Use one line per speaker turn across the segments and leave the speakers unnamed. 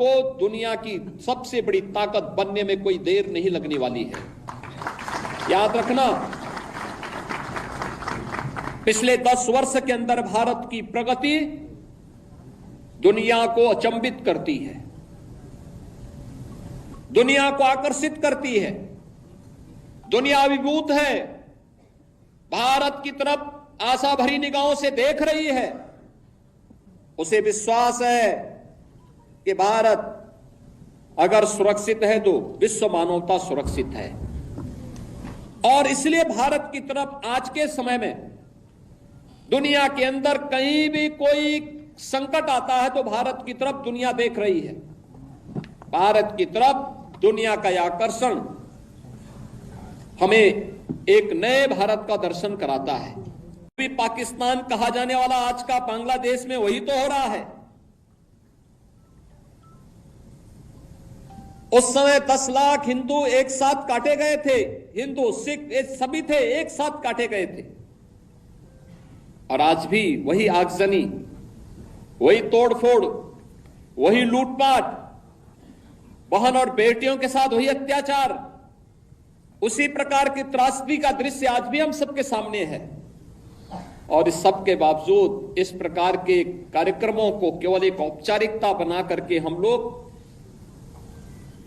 को दुनिया की सबसे बड़ी ताकत बनने में कोई देर नहीं लगने वाली है। याद रखना, पिछले 10 वर्ष के अंदर भारत की प्रगति दुनिया को अचंभित करती है, दुनिया को आकर्षित करती है। दुनिया अभिभूत है, भारत की तरफ आशा भरी निगाहों से देख रही है। उसे विश्वास है कि भारत अगर सुरक्षित है तो विश्व मानवता सुरक्षित है। और इसलिए भारत की तरफ आज के समय में दुनिया के अंदर कहीं भी कोई संकट आता है तो भारत की तरफ दुनिया देख रही है। भारत की तरफ दुनिया का यह आकर्षण हमें एक नए भारत का दर्शन कराता है। अभी पाकिस्तान कहा जाने वाला आज का बांग्लादेश में वही तो हो रहा है। उस समय 10 लाख हिंदू एक साथ काटे गए थे, हिंदू सिख सभी थे, एक साथ काटे गए थे। और आज भी वही आगजनी, वही तोड़फोड़, वही लूटपाट, बहन और बेटियों के साथ वही अत्याचार, उसी प्रकार की त्रासदी का दृश्य आज भी हम सबके सामने है। और इस सब के बावजूद इस प्रकार के कार्यक्रमों को केवल एक औपचारिकता बना करके हम लोग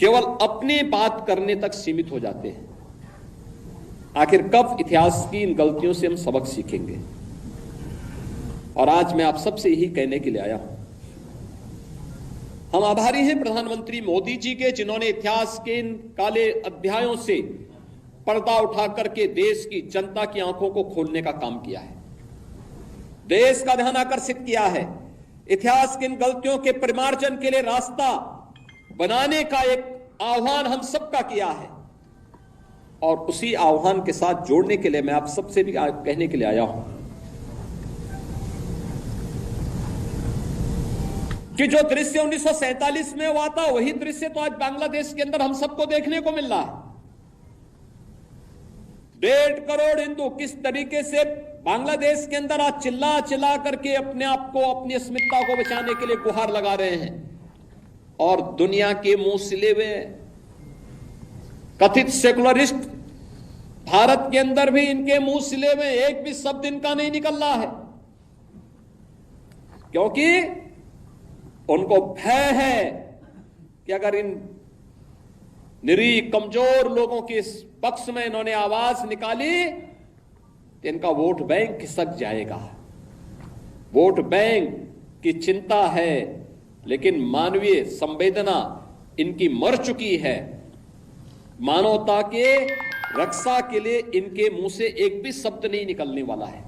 केवल अपनी बात करने तक सीमित हो जाते हैं। आखिर कब इतिहास की इन गलतियों से हम सबक सीखेंगे? और आज मैं आप सबसे यही कहने के लिए आया हूं। हम आभारी हैं प्रधानमंत्री मोदी जी के, जिन्होंने इतिहास के इन काले अध्यायों से पर्दा उठा करके देश की जनता की आंखों को खोलने का काम किया है, देश का ध्यान आकर्षित किया है, इतिहास की इन गलतियों के परिमार्जन के लिए रास्ता बनाने का एक आह्वान हम सबका किया है। और उसी आह्वान के साथ जोड़ने के लिए मैं आप सबसे भी कहने के लिए आया हूं कि जो दृश्य 1947 में हुआ था वही दृश्य तो आज बांग्लादेश के अंदर हम सबको देखने को मिल रहा है। 1.5 करोड़ हिंदू किस तरीके से बांग्लादेश के अंदर आज चिल्ला चिल्ला करके अपने आप को, अपनी अस्मिता को बचाने के लिए गुहार लगा रहे हैं। और दुनिया के मुंह सिले हुए कथित सेकुलरिस्ट भारत के अंदर भी इनके मुंह सिले हुए एक भी शब्द इनका नहीं निकल रहा है, क्योंकि उनको भय है कि अगर इन निरीह कमजोर लोगों के इस पक्ष में इन्होंने आवाज निकाली तो इनका वोट बैंक खिसक जाएगा। वोट बैंक की चिंता है, लेकिन मानवीय संवेदना इनकी मर चुकी है। मानवता के रक्षा के लिए इनके मुंह से एक भी शब्द नहीं निकलने वाला है,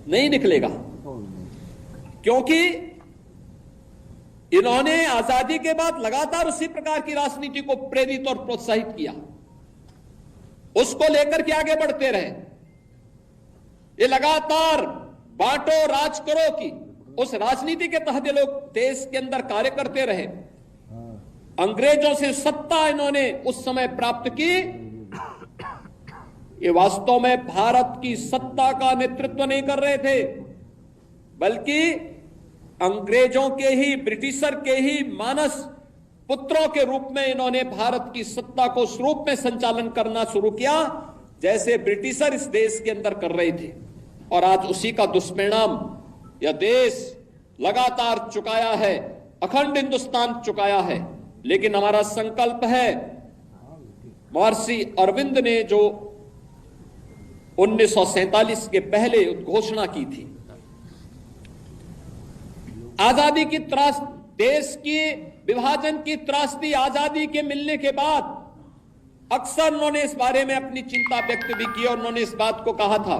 नहीं निकलेगा, क्योंकि इन्होंने आजादी के बाद लगातार उसी प्रकार की राजनीति को प्रेरित और प्रोत्साहित किया, उसको लेकर के आगे बढ़ते रहे। ये लगातार बांटो राज करो की उस राजनीति के तहत ये लोग देश के अंदर कार्य करते रहे। अंग्रेजों से सत्ता इन्होंने उस समय प्राप्त की। ये वास्तव में भारत की सत्ता का नेतृत्व नहीं कर रहे थे, बल्कि अंग्रेजों के ही, ब्रिटिशर के ही मानस पुत्रों के रूप में इन्होंने भारत की सत्ता को उस रूप में संचालन करना शुरू किया जैसे ब्रिटिशर इस देश के अंदर कर रहे थे। और आज उसी का दुष्परिणाम यह देश लगातार चुकाया है, अखंड हिंदुस्तान चुकाया है। लेकिन हमारा संकल्प है, महर्षि अरविंद ने जो 1947 के पहले घोषणा की थी, आजादी की त्रास, देश की विभाजन की त्रासदी आजादी के मिलने के बाद अक्सर उन्होंने इस बारे में अपनी चिंता व्यक्त भी की। और उन्होंने इस बात को कहा था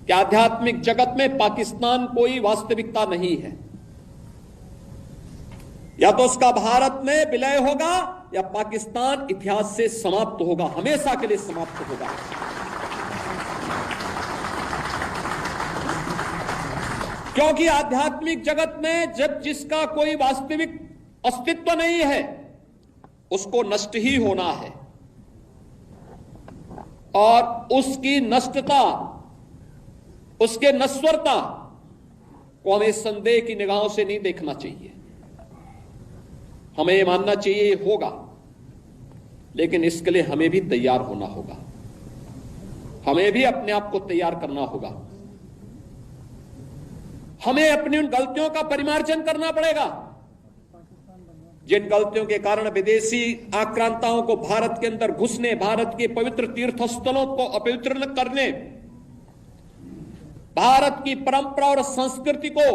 कि आध्यात्मिक जगत में पाकिस्तान कोई वास्तविकता नहीं है, या तो उसका भारत में विलय होगा या पाकिस्तान इतिहास से समाप्त होगा, हमेशा के लिए समाप्त होगा। क्योंकि आध्यात्मिक जगत में जब जिसका कोई वास्तविक अस्तित्व नहीं है उसको नष्ट ही होना है, और उसकी नष्टता, उसके नश्वरता को हमें संदेह की निगाहों से नहीं देखना चाहिए। हमें ये मानना चाहिए ये होगा, लेकिन इसके लिए हमें भी तैयार होना होगा, हमें भी अपने आप को तैयार करना होगा, हमें अपनी उन गलतियों का परिमार्जन करना पड़ेगा जिन गलतियों के कारण विदेशी आक्रांताओं को भारत के अंदर घुसने, भारत के पवित्र तीर्थ स्थलों को अपवित्र करने, भारत की परंपरा और संस्कृति को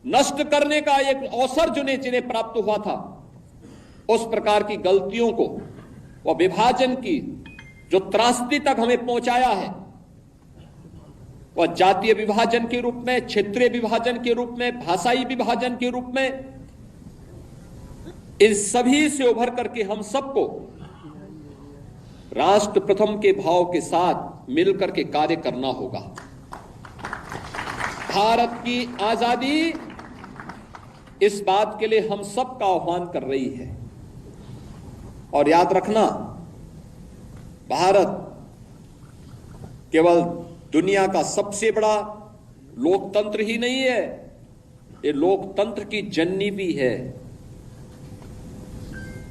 नष्ट करने का एक अवसर जिन्हें प्राप्त हुआ था, उस प्रकार की गलतियों को, वह विभाजन की जो त्रासदी तक हमें पहुंचाया है, वह जातीय विभाजन के रूप में, क्षेत्रीय विभाजन के रूप में, भाषाई विभाजन के रूप में, इन सभी से उभर करके हम सबको राष्ट्र प्रथम के भाव के साथ मिलकर के कार्य करना होगा। भारत की आजादी इस बात के लिए हम सबका आह्वान कर रही है। और याद रखना, भारत केवल दुनिया का सबसे बड़ा लोकतंत्र ही नहीं है, ये लोकतंत्र की जननी भी है।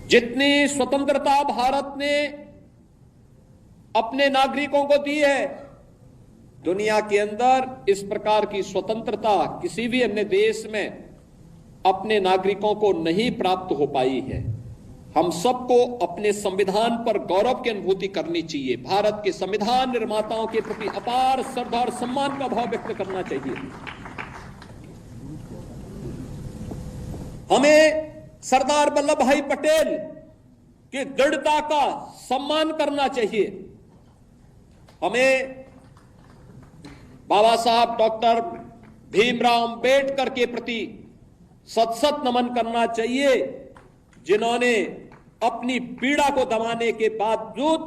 जितनी स्वतंत्रता भारत ने अपने नागरिकों को दी है, दुनिया के अंदर इस प्रकार की स्वतंत्रता किसी भी अन्य देश में अपने नागरिकों को नहीं प्राप्त हो पाई है। हम सबको अपने संविधान पर गौरव की अनुभूति करनी चाहिए। भारत के संविधान निर्माताओं के प्रति अपार श्रद्धा और सम्मान का भाव व्यक्त करना चाहिए। हमें सरदार वल्लभ भाई पटेल की दृढ़ता का सम्मान करना चाहिए। हमें बाबा साहब डॉक्टर भीमराव अंबेडकर के प्रति सत नमन करना चाहिए, जिन्होंने अपनी पीड़ा को दबाने के बावजूद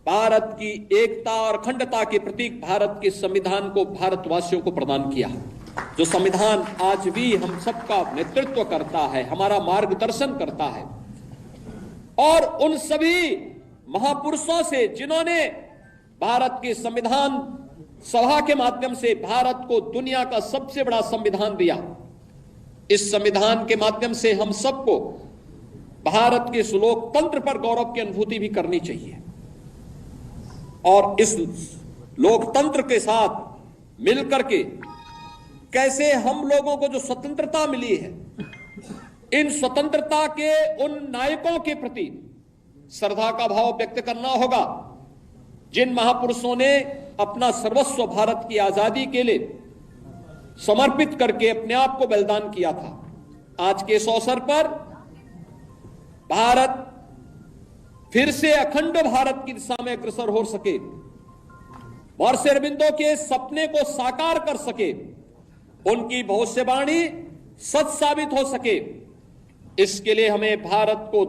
भारत की एकता और अखंडता के प्रतीक भारत के संविधान को भारतवासियों को प्रदान किया, जो संविधान आज भी हम सबका नेतृत्व करता है, हमारा मार्गदर्शन करता है। और उन सभी महापुरुषों से जिन्होंने भारत के संविधान सभा के माध्यम से भारत को दुनिया का सबसे बड़ा संविधान दिया, इस संविधान के माध्यम से हम सबको भारत के इस लोकतंत्र पर गौरव की अनुभूति भी करनी चाहिए। और इस लोकतंत्र के साथ मिलकर के कैसे हम लोगों को जो स्वतंत्रता मिली है, इन स्वतंत्रता के उन नायकों के प्रति श्रद्धा का भाव व्यक्त करना होगा, जिन महापुरुषों ने अपना सर्वस्व भारत की आजादी के लिए समर्पित करके अपने आप को बलिदान किया था। आज के इस अवसर पर भारत फिर से अखंड भारत की दिशा में अग्रसर हो सके, महर्षि अरबिंदो के सपने को साकार कर सके, उनकी भविष्यवाणी सच साबित हो सके, इसके लिए हमें भारत को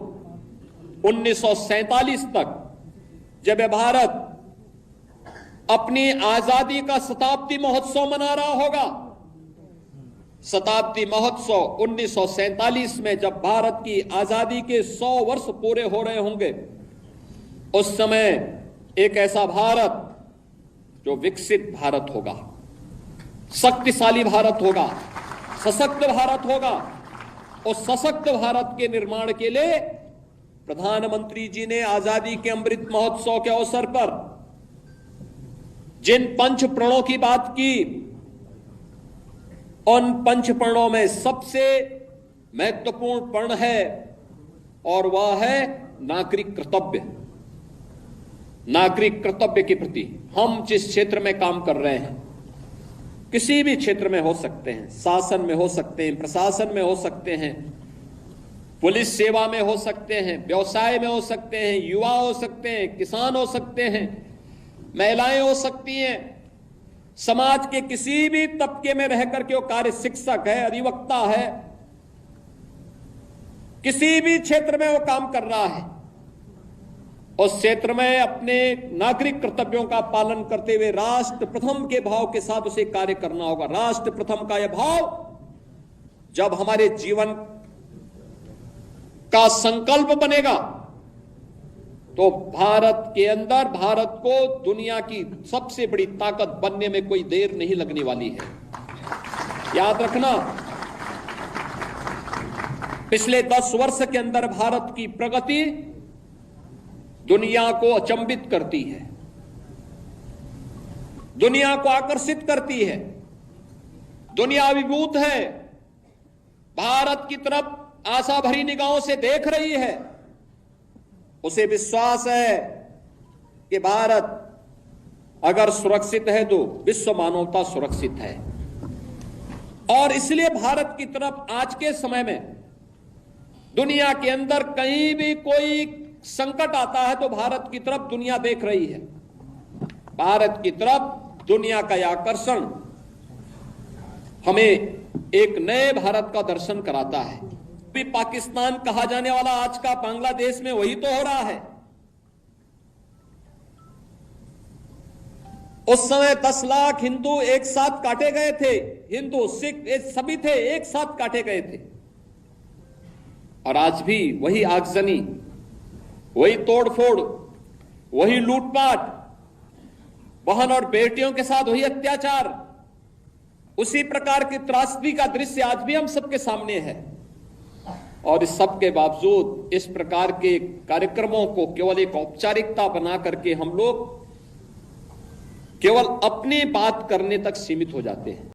1947 तक, जब भारत अपनी आजादी का शताब्दी महोत्सव मना रहा होगा, शताब्दी महोत्सव 1947 में जब भारत की आजादी के 100 वर्ष पूरे हो रहे होंगे, उस समय एक ऐसा भारत जो विकसित भारत होगा, शक्तिशाली भारत होगा, सशक्त भारत होगा। और सशक्त भारत के निर्माण के लिए प्रधानमंत्री जी ने आजादी के अमृत महोत्सव के अवसर पर जिन पंच प्रणों की बात की, उन पंच प्रणों में सबसे महत्वपूर्ण प्रण है और वह है नागरिक कर्तव्य। नागरिक कर्तव्य के प्रति हम जिस क्षेत्र में काम कर रहे हैं, किसी भी क्षेत्र में हो सकते हैं, शासन में हो सकते हैं, प्रशासन में हो सकते हैं, पुलिस सेवा में हो सकते हैं, व्यवसाय में हो सकते हैं, युवा हो सकते हैं, किसान हो सकते हैं, महिलाएं हो सकती हैं, समाज के किसी भी तबके में रहकर के वो कार्य, शिक्षक है, अधिवक्ता है, किसी भी क्षेत्र में वो काम कर रहा है, उस क्षेत्र में अपने नागरिक कर्तव्यों का पालन करते हुए राष्ट्र प्रथम के भाव के साथ उसे कार्य करना होगा। राष्ट्र प्रथम का यह भाव जब हमारे जीवन का संकल्प बनेगा, तो भारत के अंदर भारत को दुनिया की सबसे बड़ी ताकत बनने में कोई देर नहीं लगने वाली है। याद रखना, पिछले 10 वर्ष के अंदर भारत की प्रगति दुनिया को अचंभित करती है, दुनिया को आकर्षित करती है। दुनिया अभिभूत है, भारत की तरफ आशा भरी निगाहों से देख रही है। उसे विश्वास है कि भारत अगर सुरक्षित है तो विश्व मानवता सुरक्षित है। और इसलिए भारत की तरफ आज के समय में दुनिया के अंदर कहीं भी कोई संकट आता है तो भारत की तरफ दुनिया देख रही है। भारत की तरफ दुनिया का यह आकर्षण हमें एक नए भारत का दर्शन कराता है। भी पाकिस्तान कहा जाने वाला आज का बांग्लादेश में वही तो हो रहा है। उस समय 10 लाख हिंदू एक साथ काटे गए थे, हिंदू सिख सभी थे, एक साथ काटे गए थे। और आज भी वही आगजनी, वही तोड़फोड़, वही लूटपाट, बहन और बेटियों के साथ वही अत्याचार, उसी प्रकार की त्रासदी का दृश्य आज भी हम सबके सामने है। और इस सब के बावजूद इस प्रकार के कार्यक्रमों को केवल एक औपचारिकता बना करके हम लोग केवल अपनी बात करने तक सीमित हो जाते हैं।